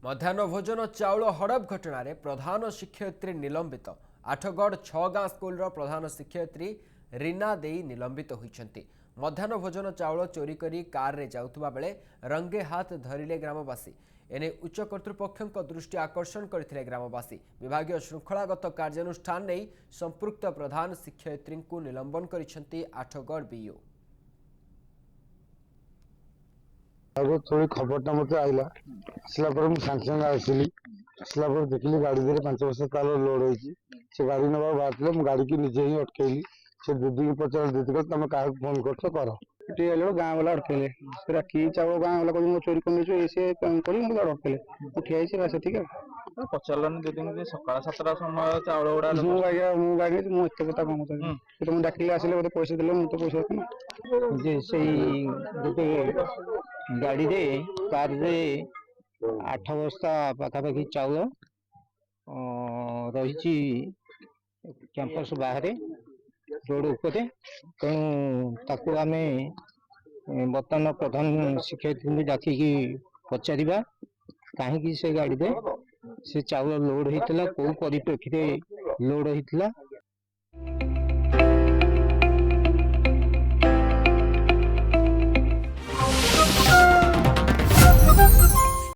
मध्याह्न भोजन चाउल हड़प घटन प्रधान शिक्षयित्री निलंबित। आठगढ़ छगाँ स्कूल प्रधान शिक्षयित्री रीना देई निलंबित होइछन्ति। मध्याह्न भोजन चाउल चोरी करी कार रे जाउथुबा बेले रंगे हाथ धरिले ग्रामवासी। एने उच्च कर्तृपक्षों दृष्टि आकर्षण करथिले ग्रामवासी। विभागीय श्रृंखलागत कार्यानुष्ठान नहीं संपृक्त प्रधान शिक्षयित्री को निलंबन करिसेंति आठगढ़ बीओ। थोड़ी खबरटा मत आइला आसला मुझे सांगे सांगे आसली आसला देखिली गाड़ी धीरे 5 बस्ता ताल लोड होती से गाड़ी नवा बाहर मुझे गाड़ी की निजे ही अटकैली से दीदी की पचार दीदी को तुम क्या फोन कर गाँव वाला अटकैले पूरा की चावल गाँव वाला को चोरी कर अटकैले ठिया से ठीक है पचारानी दीदी सकाल 7टा समय चाउल गुड़ा मुझे कथा कौन डाकिले आसिले मत पैसा देते मुझे पैसा गोटे गाड़ी रे कार रे 8 बस्ता पाखापाखि चाउल रही कैंपस बाहर रोड उपर तेणु ताकू आम बर्तमान प्रधान शिक्षयित्री डाकिकी पचारिबा कहीं से गाड़ी से चाउल लोड होता कौ परिप्रेक्षी लोड होता